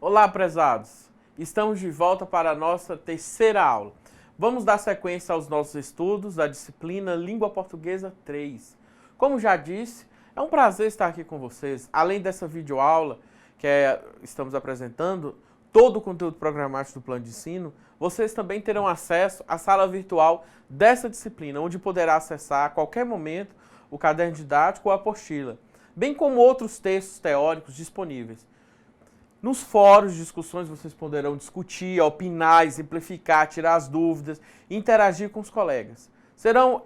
Olá, prezados! Estamos de volta para a nossa terceira aula. Vamos dar sequência aos nossos estudos da disciplina Língua Portuguesa 3. Como já disse, é um prazer estar aqui com vocês. Além dessa videoaula que estamos apresentando, todo o conteúdo programático do plano de ensino, vocês também terão acesso à sala virtual dessa disciplina, onde poderá acessar a qualquer momento o caderno didático ou a apostila, bem como outros textos teóricos disponíveis. Nos fóruns de discussões vocês poderão discutir, opinar, exemplificar, tirar as dúvidas, interagir com os colegas. Serão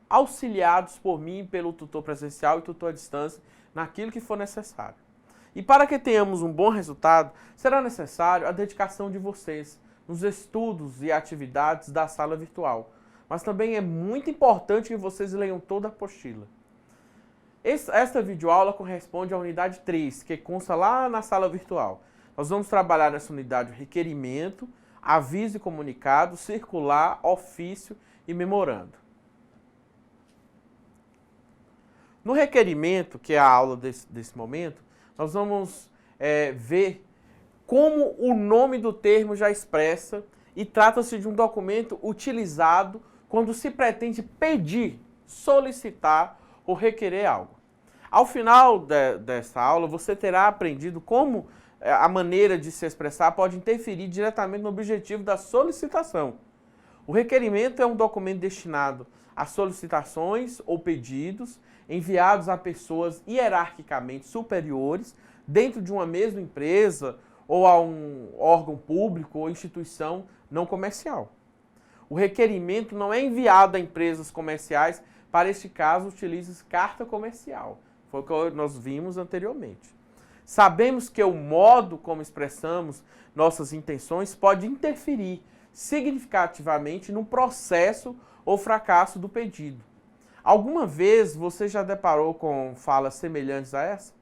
auxiliados por mim, pelo tutor presencial e tutor à distância, naquilo que for necessário. E para que tenhamos um bom resultado, será necessário a dedicação de vocês nos estudos e atividades da sala virtual. Mas também é muito importante que vocês leiam toda a apostila. Esta videoaula corresponde à unidade 3, que consta lá na sala virtual. Nós vamos trabalhar nessa unidade requerimento, aviso e comunicado, circular, ofício e memorando. No requerimento, que é a aula desse momento, nós vamos ver como o nome do termo já expressa e trata-se de um documento utilizado quando se pretende pedir, solicitar ou requerer algo. Ao final dessa aula, você terá aprendido como a maneira de se expressar pode interferir diretamente no objetivo da solicitação. O requerimento é um documento destinado a solicitações ou pedidos enviados a pessoas hierarquicamente superiores dentro de uma mesma empresa ou a um órgão público ou instituição não comercial. O requerimento não é enviado a empresas comerciais, para este caso utiliza-se carta comercial. Foi o que nós vimos anteriormente. Sabemos que o modo como expressamos nossas intenções pode interferir significativamente no processo ou fracasso do pedido. Alguma vez você já deparou com falas semelhantes a essa?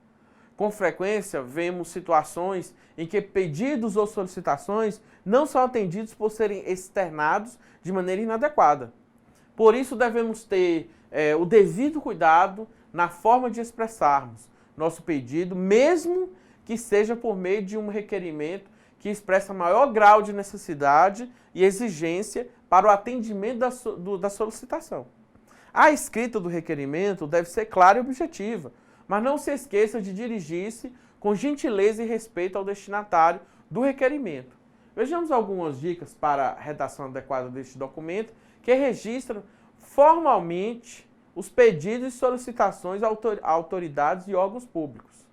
Com frequência, vemos situações em que pedidos ou solicitações não são atendidos por serem externados de maneira inadequada. Por isso, devemos ter o devido cuidado na forma de expressarmos nosso pedido, mesmo que seja por meio de um requerimento que expressa maior grau de necessidade e exigência para o atendimento da solicitação. A escrita do requerimento deve ser clara e objetiva, mas não se esqueça de dirigir-se com gentileza e respeito ao destinatário do requerimento. Vejamos algumas dicas para a redação adequada deste documento, que registra formalmente os pedidos e solicitações a autoridades e órgãos públicos.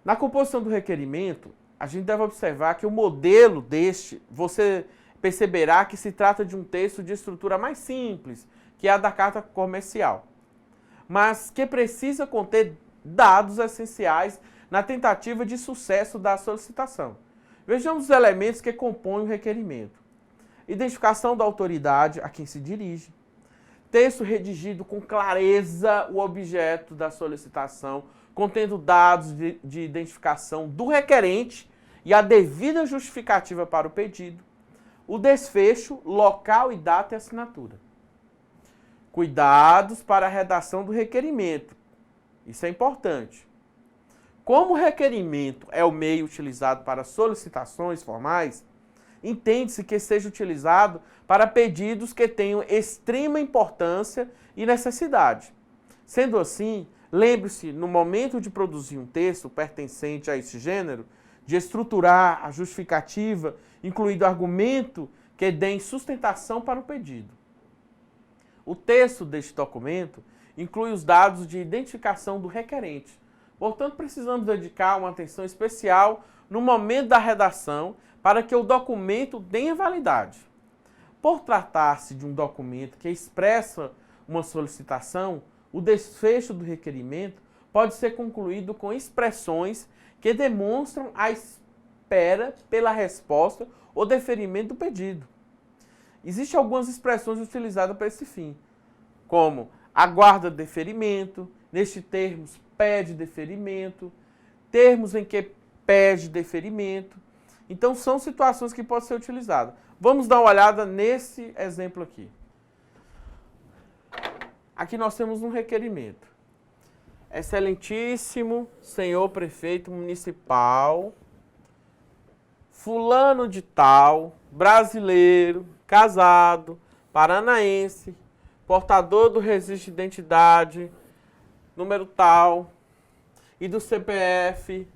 Na composição do requerimento, a gente deve observar que o modelo deste, você perceberá que se trata de um texto de estrutura mais simples, que é a da carta comercial, mas que precisa conter dados essenciais na tentativa de sucesso da solicitação. Vejamos os elementos que compõem o requerimento. Identificação da autoridade a quem se dirige. Texto redigido com clareza o objeto da solicitação, contendo dados de identificação do requerente e a devida justificativa para o pedido. O desfecho, local e data e assinatura. Cuidados para a redação do requerimento. Isso é importante. Como o requerimento é o meio utilizado para solicitações formais, entende-se que seja utilizado para pedidos que tenham extrema importância e necessidade. Sendo assim, lembre-se, no momento de produzir um texto pertencente a esse gênero, de estruturar a justificativa, incluindo argumento que dê sustentação para o pedido. O texto deste documento inclui os dados de identificação do requerente. Portanto, precisamos dedicar uma atenção especial no momento da redação para que o documento tenha validade. Por tratar-se de um documento que expressa uma solicitação, o desfecho do requerimento pode ser concluído com expressões que demonstram a espera pela resposta ou deferimento do pedido. Existem algumas expressões utilizadas para esse fim, como aguarda deferimento, neste termos pede deferimento, termos em que pede deferimento. Então, são situações que podem ser utilizadas. Vamos dar uma olhada nesse exemplo aqui. Aqui nós temos um requerimento. Excelentíssimo senhor prefeito municipal, fulano de tal, brasileiro, casado, paranaense, portador do registro de identidade, número tal, e do CPF,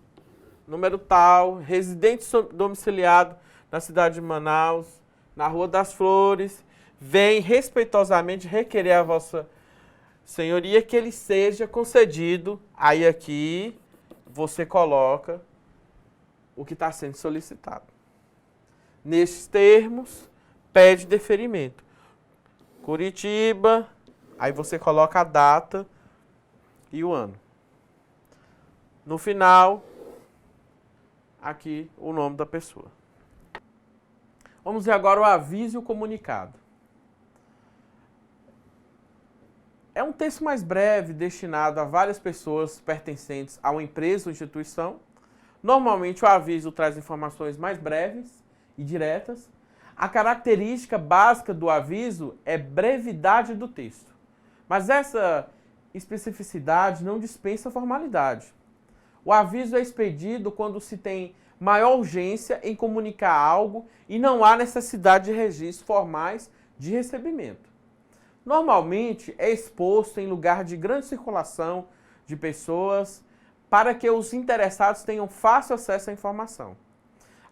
número tal, residente domiciliado na cidade de Manaus, na Rua das Flores, vem respeitosamente requerer a vossa senhoria que ele seja concedido. Aí aqui você coloca o que está sendo solicitado. Nestes termos, pede deferimento. Curitiba, aí você coloca a data e o ano. No final, aqui o nome da pessoa. Vamos ver agora o aviso e o comunicado. É um texto mais breve, destinado a várias pessoas pertencentes a uma empresa ou instituição. Normalmente o aviso traz informações mais breves e diretas. A característica básica do aviso é brevidade do texto. Mas essa especificidade não dispensa formalidade. O aviso é expedido quando se tem maior urgência em comunicar algo e não há necessidade de registros formais de recebimento. Normalmente é exposto em lugar de grande circulação de pessoas para que os interessados tenham fácil acesso à informação.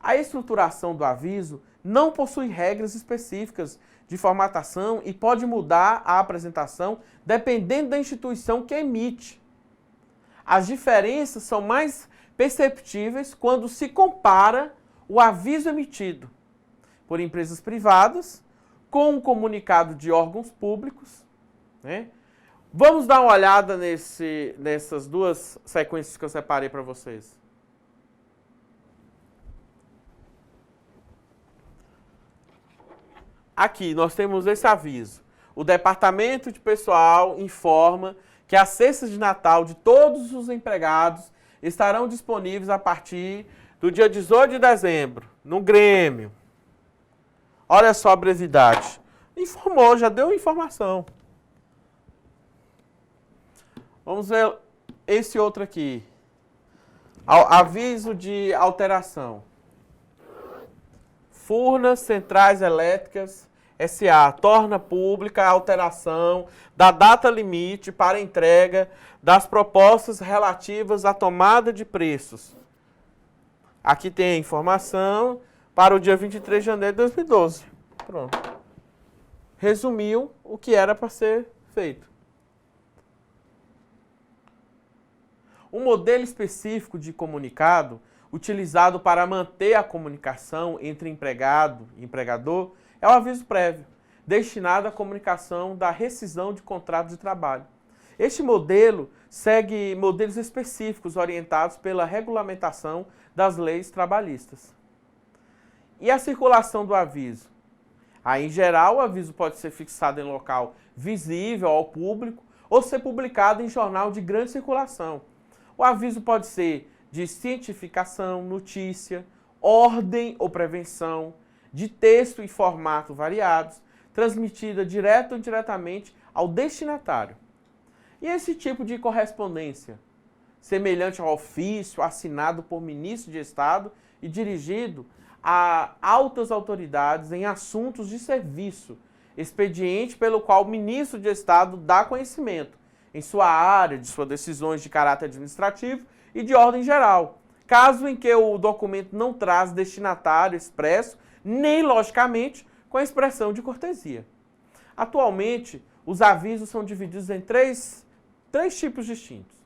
A estruturação do aviso não possui regras específicas de formatação e pode mudar a apresentação dependendo da instituição que emite. As diferenças são mais perceptíveis quando se compara o aviso emitido por empresas privadas com um comunicado de órgãos públicos, né? Vamos dar uma olhada nessas duas sequências que eu separei para vocês. Aqui nós temos esse aviso. O Departamento de Pessoal informa que as cestas de Natal de todos os empregados estarão disponíveis a partir do dia 18 de dezembro, no Grêmio. Olha só a brevidade. Informou, já deu informação. Vamos ver esse outro aqui. Aviso de alteração. Furnas Centrais Elétricas S.A. torna pública a alteração da data limite para entrega das propostas relativas à tomada de preços. Aqui tem a informação para o dia 23 de janeiro de 2012. Pronto. Resumiu o que era para ser feito. Um modelo específico de comunicado utilizado para manter a comunicação entre empregado e empregador é o aviso prévio, destinado à comunicação da rescisão de contrato de trabalho. Este modelo segue modelos específicos orientados pela regulamentação das leis trabalhistas. E a circulação do aviso? Aí, em geral, o aviso pode ser fixado em local visível ao público ou ser publicado em jornal de grande circulação. O aviso pode ser de cientificação, notícia, ordem ou prevenção, de texto e formato variados, transmitida direto ou indiretamente ao destinatário. E esse tipo de correspondência, semelhante ao ofício assinado por ministro de Estado e dirigido a altas autoridades em assuntos de serviço, expediente pelo qual o ministro de Estado dá conhecimento em sua área, de suas decisões de caráter administrativo e de ordem geral, caso em que o documento não traz destinatário expresso, nem, logicamente, com a expressão de cortesia. Atualmente, os avisos são divididos em três tipos distintos.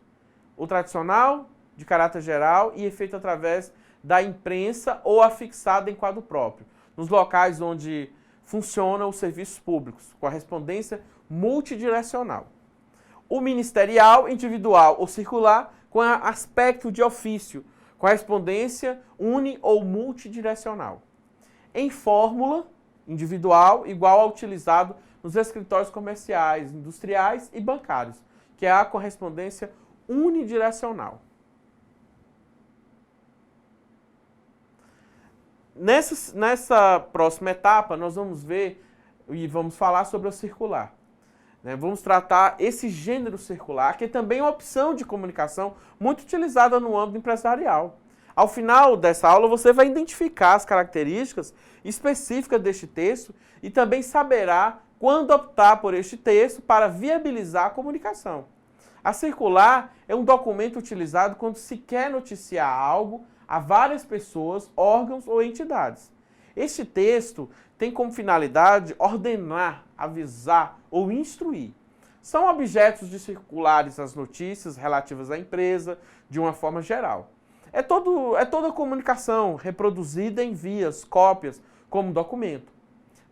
O tradicional, de caráter geral e feito através da imprensa ou afixado em quadro próprio, nos locais onde funcionam os serviços públicos, correspondência multidirecional. O ministerial, individual ou circular, com aspecto de ofício, correspondência uni- ou multidirecional. Em fórmula, individual, igual ao utilizado nos escritórios comerciais, industriais e bancários, que é a correspondência unidirecional. Nessa próxima etapa, nós vamos ver e vamos falar sobre o circular. né? Vamos tratar esse gênero circular, que é também uma opção de comunicação muito utilizada no âmbito empresarial. Ao final dessa aula, você vai identificar as características específicas deste texto e também saberá quando optar por este texto para viabilizar a comunicação. A circular é um documento utilizado quando se quer noticiar algo a várias pessoas, órgãos ou entidades. Este texto tem como finalidade ordenar, avisar ou instruir. São objetos de circulares as notícias relativas à empresa de uma forma geral. É toda comunicação reproduzida em vias, cópias, como documento.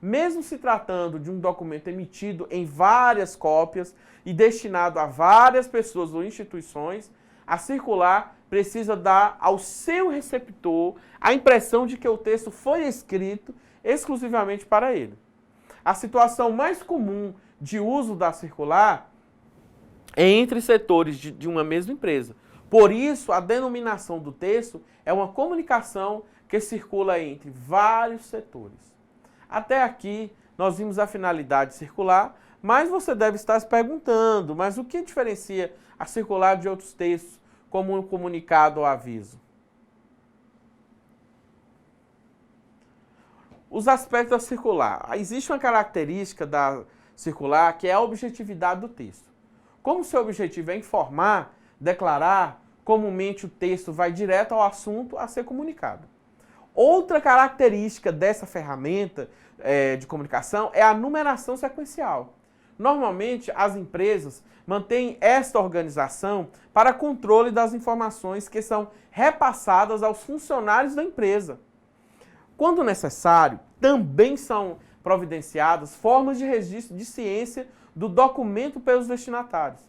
Mesmo se tratando de um documento emitido em várias cópias e destinado a várias pessoas ou instituições, a circular precisa dar ao seu receptor a impressão de que o texto foi escrito exclusivamente para ele. A situação mais comum de uso da circular é entre setores de uma mesma empresa. Por isso, a denominação do texto é uma comunicação que circula entre vários setores. Até aqui, nós vimos a finalidade circular, mas você deve estar se perguntando, mas o que diferencia a circular de outros textos, como um comunicado ou aviso? Os aspectos da circular. Existe uma característica da circular que é a objetividade do texto. Como seu objetivo é informar, declarar, comumente o texto vai direto ao assunto a ser comunicado. Outra característica dessa ferramenta de comunicação é a numeração sequencial. Normalmente, as empresas mantêm esta organização para controle das informações que são repassadas aos funcionários da empresa. Quando necessário, também são providenciadas formas de registro de ciência do documento pelos destinatários.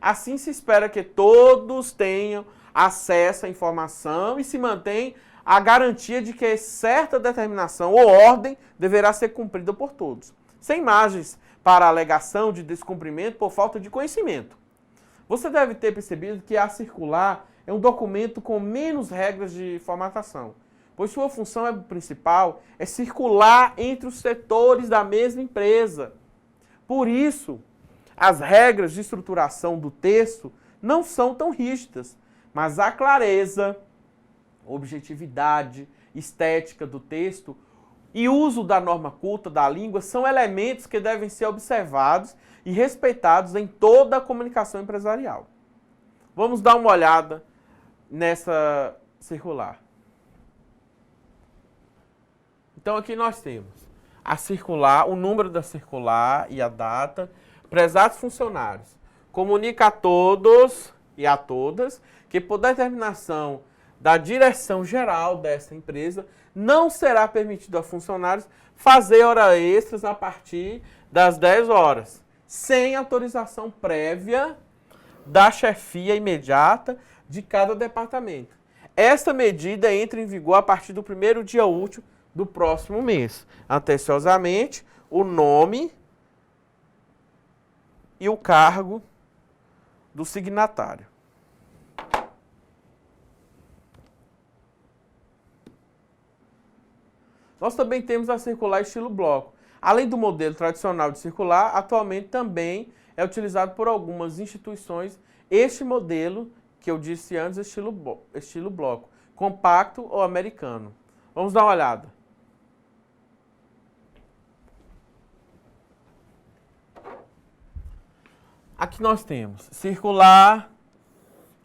Assim, se espera que todos tenham acesso à informação e se mantém a garantia de que certa determinação ou ordem deverá ser cumprida por todos, sem margens para alegação de descumprimento por falta de conhecimento. Você deve ter percebido que a circular é um documento com menos regras de formatação, pois sua função principal é circular entre os setores da mesma empresa. Por isso, as regras de estruturação do texto não são tão rígidas, mas a clareza, objetividade, estética do texto e uso da norma culta da língua são elementos que devem ser observados e respeitados em toda a comunicação empresarial. Vamos dar uma olhada nessa circular. Então aqui nós temos a circular, o número da circular e a data. Prezados funcionários, comunica a todos e a todas que por determinação da direção geral desta empresa, não será permitido a funcionários fazer horas extras a partir das 10 horas, sem autorização prévia da chefia imediata de cada departamento. Esta medida entra em vigor a partir do primeiro dia útil do próximo mês. Atenciosamente, o nome e o cargo do signatário. Nós também temos a circular estilo bloco. Além do modelo tradicional de circular, atualmente também é utilizado por algumas instituições este modelo que eu disse antes, estilo bloco, compacto ou americano. Vamos dar uma olhada. Aqui nós temos circular,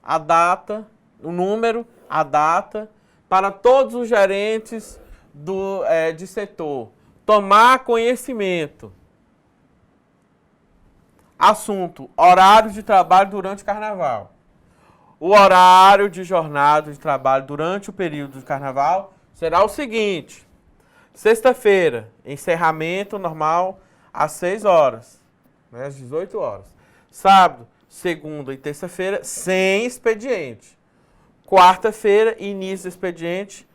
a data, o número, a data, para todos os gerentes de setor. Tomar conhecimento. Assunto, horário de trabalho durante o carnaval. O horário de jornada de trabalho durante o período de carnaval será o seguinte. Sexta-feira, encerramento normal às 6 horas, né, às 18 horas. Sábado, segunda e terça-feira, sem expediente. Quarta-feira, início do expediente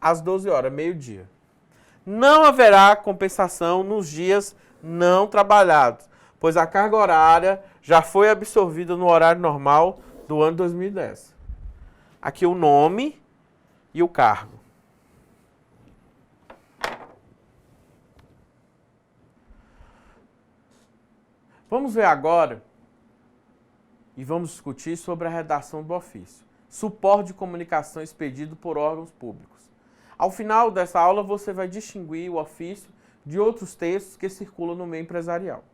às 12 horas, meio-dia. Não haverá compensação nos dias não trabalhados, pois a carga horária já foi absorvida no horário normal do ano 2010. Aqui o nome e o cargo. Vamos ver agora e vamos discutir sobre a redação do ofício. Suporte de comunicação expedido por órgãos públicos. Ao final dessa aula, você vai distinguir o ofício de outros textos que circulam no meio empresarial.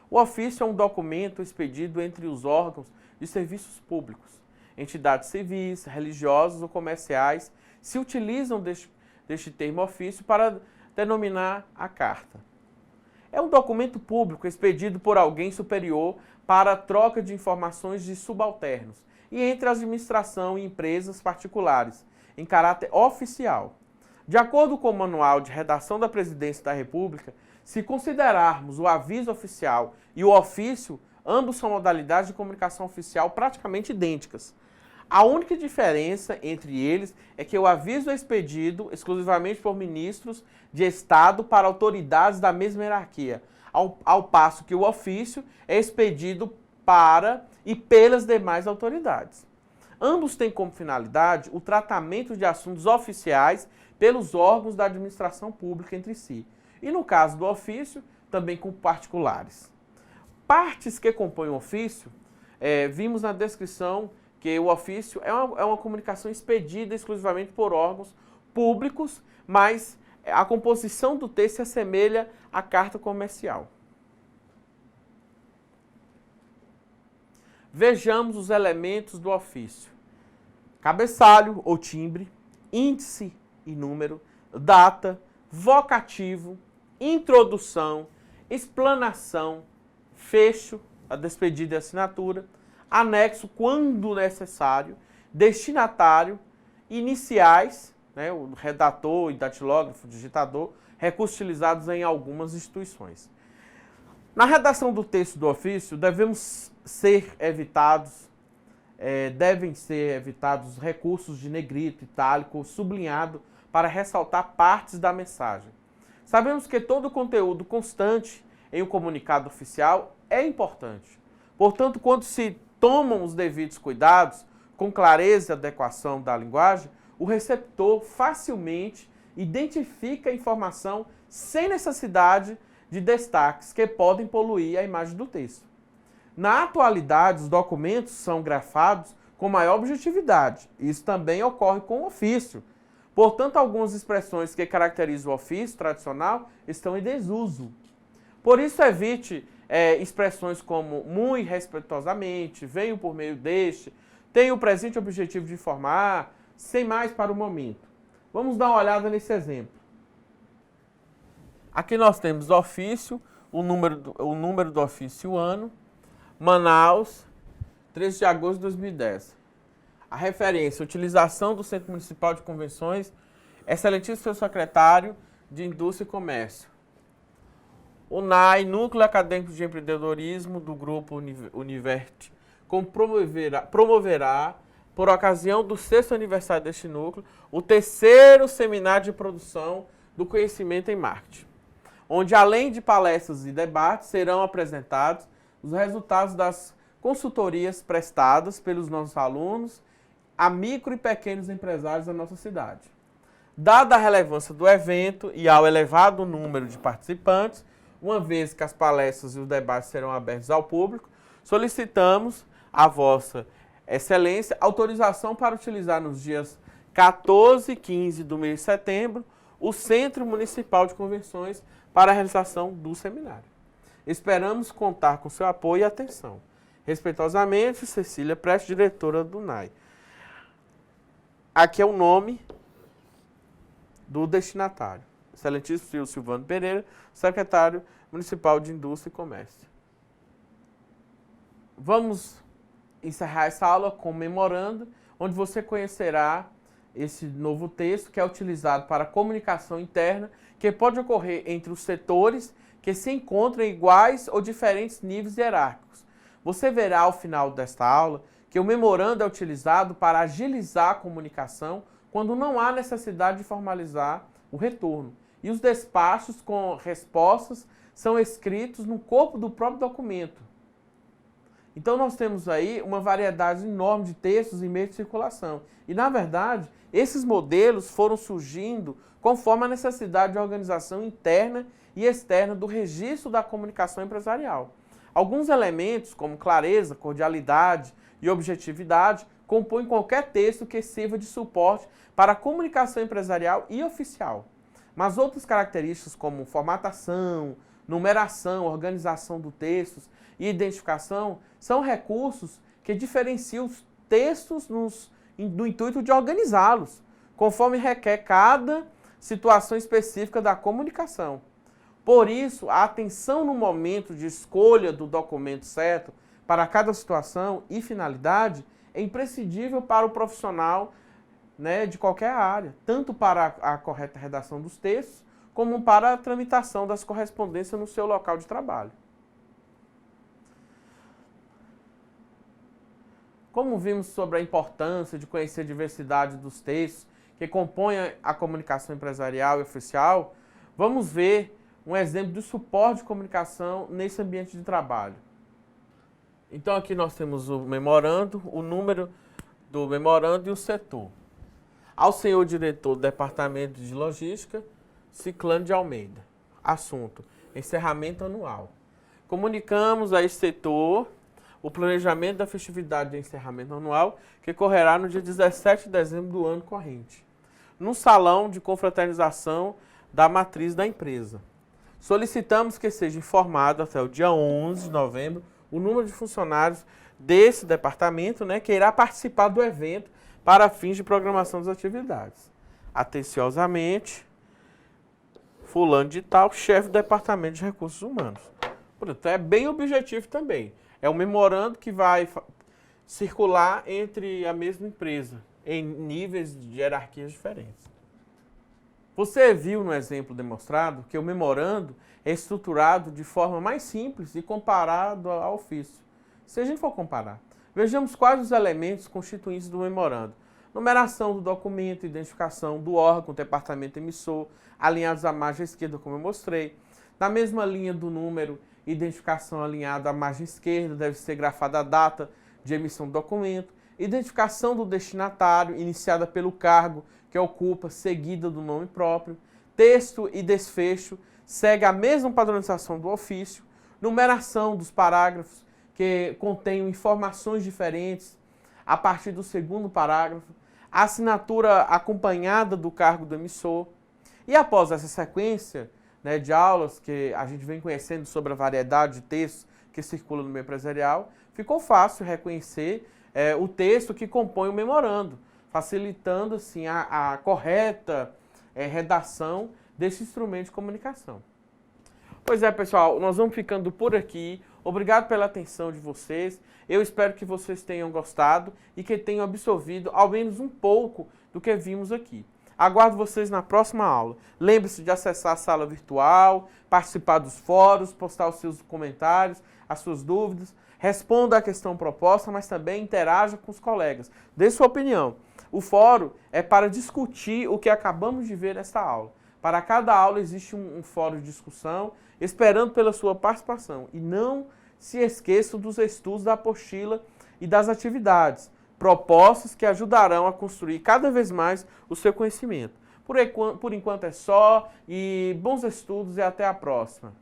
O ofício é um documento expedido entre os órgãos de serviços públicos. Entidades civis, religiosas ou comerciais se utilizam deste termo ofício para denominar a carta. É um documento público expedido por alguém superior para a troca de informações de subalternos e entre a administração e empresas particulares, em caráter oficial. De acordo com o Manual de Redação da Presidência da República, se considerarmos o aviso oficial e o ofício, ambos são modalidades de comunicação oficial praticamente idênticas. A única diferença entre eles é que o aviso é expedido exclusivamente por ministros de Estado para autoridades da mesma hierarquia, ao passo que o ofício é expedido para e pelas demais autoridades. Ambos têm como finalidade o tratamento de assuntos oficiais pelos órgãos da administração pública entre si, e no caso do ofício, também com particulares. Partes que compõem o ofício, vimos na descrição que o ofício é uma comunicação expedida exclusivamente por órgãos públicos, mas a composição do texto se assemelha à carta comercial. Vejamos os elementos do ofício: cabeçalho ou timbre, índice e número, data, vocativo, introdução, explanação, fecho, a despedida e assinatura, anexo quando necessário, destinatário, iniciais, né, o redator e datilógrafo, digitador, recursos utilizados em algumas instituições. Na redação do texto do ofício, devem ser evitados recursos de negrito, itálico, sublinhado para ressaltar partes da mensagem. Sabemos que todo o conteúdo constante em um comunicado oficial é importante. Portanto, quando se tomam os devidos cuidados, com clareza e adequação da linguagem, o receptor facilmente identifica a informação sem necessidade de destaques que podem poluir a imagem do texto. Na atualidade, os documentos são grafados com maior objetividade. Isso também ocorre com o ofício. Portanto, algumas expressões que caracterizam o ofício tradicional estão em desuso. Por isso, evite expressões como muito respeitosamente, venho por meio deste, tenho o presente objetivo de informar, sem mais para o momento. Vamos dar uma olhada nesse exemplo. Aqui nós temos o ofício, o número do ofício, o ano, Manaus, 13 de agosto de 2010. A referência, utilização do Centro Municipal de Convenções, excelentíssimo seu secretário de Indústria e Comércio. O NAI, Núcleo Acadêmico de Empreendedorismo do Grupo Univert, promoverá, por ocasião do 6º aniversário deste núcleo, o 3º Seminário de Produção do Conhecimento em Marketing, onde, além de palestras e debates, serão apresentados os resultados das consultorias prestadas pelos nossos alunos a micro e pequenos empresários da nossa cidade. Dada a relevância do evento e ao elevado número de participantes, uma vez que as palestras e os debates serão abertos ao público, solicitamos a Vossa Excelência autorização para utilizar nos dias 14 e 15 do mês de setembro o Centro Municipal de Convenções para a realização do seminário. Esperamos contar com seu apoio e atenção. Respeitosamente, Cecília Prestes, diretora do NAI. Aqui é o nome do destinatário. Excelentíssimo Silvano Pereira, secretário municipal de Indústria e Comércio. Vamos encerrar essa aula comemorando, onde você conhecerá esse novo texto que é utilizado para comunicação interna, que pode ocorrer entre os setores que se encontram em iguais ou diferentes níveis hierárquicos. Você verá ao final desta aula que o memorando é utilizado para agilizar a comunicação quando não há necessidade de formalizar o retorno. E os despachos com respostas são escritos no corpo do próprio documento. Então nós temos aí uma variedade enorme de textos em meio de circulação. E, na verdade, esses modelos foram surgindo conforme a necessidade de organização interna e externa do registro da comunicação empresarial. Alguns elementos, como clareza, cordialidade e objetividade, compõem qualquer texto que sirva de suporte para a comunicação empresarial e oficial. Mas outras características, como formatação, numeração, organização do texto e identificação, são recursos que diferenciam os textos no intuito de organizá-los, conforme requer cada situação específica da comunicação. Por isso, a atenção no momento de escolha do documento certo para cada situação e finalidade é imprescindível para o profissional, né, de qualquer área, tanto para a correta redação dos textos, como para a tramitação das correspondências no seu local de trabalho. Como vimos sobre a importância de conhecer a diversidade dos textos que compõem a comunicação empresarial e oficial, vamos ver um exemplo de suporte de comunicação nesse ambiente de trabalho. Então aqui nós temos o memorando, o número do memorando e o setor. Ao senhor diretor do Departamento de Logística, Ciclano de Almeida. Assunto: encerramento anual. Comunicamos a esse setor o planejamento da festividade de encerramento anual, que ocorrerá no dia 17 de dezembro do ano corrente, no salão de confraternização da matriz da empresa. Solicitamos que seja informado até o dia 11 de novembro o número de funcionários desse departamento, né, que irá participar do evento para fins de programação das atividades. Atenciosamente, fulano de tal, chefe do Departamento de Recursos Humanos. Portanto, é bem objetivo também. É um memorando que vai circular entre a mesma empresa, em níveis de hierarquias diferentes. Você viu no exemplo demonstrado que o memorando é estruturado de forma mais simples e comparado ao ofício. Se a gente for comparar, vejamos quais os elementos constituintes do memorando. Numeração do documento, identificação do órgão, departamento emissor, alinhados à margem esquerda, como eu mostrei. Na mesma linha do número, identificação alinhada à margem esquerda, deve ser grafada a data de emissão do documento. Identificação do destinatário, iniciada pelo cargo que ocupa, seguida do nome próprio. Texto e desfecho, segue a mesma padronização do ofício. Numeração dos parágrafos, que contenham informações diferentes a partir do segundo parágrafo. Assinatura acompanhada do cargo do emissor. E após essa sequência, né, de aulas que a gente vem conhecendo sobre a variedade de textos que circulam no meio empresarial, ficou fácil reconhecer o texto que compõe o memorando, facilitando assim, a correta redação desse instrumento de comunicação. Pois é, pessoal, nós vamos ficando por aqui. Obrigado pela atenção de vocês. Eu espero que vocês tenham gostado e que tenham absorvido ao menos um pouco do que vimos aqui. Aguardo vocês na próxima aula. Lembre-se de acessar a sala virtual, participar dos fóruns, postar os seus comentários, as suas dúvidas. Responda à questão proposta, mas também interaja com os colegas. Dê sua opinião. O fórum é para discutir o que acabamos de ver nesta aula. Para cada aula existe um fórum de discussão, esperando pela sua participação. E não se esqueçam dos estudos da apostila e das atividades, propostas que ajudarão a construir cada vez mais o seu conhecimento. Por enquanto é só, e bons estudos e até a próxima.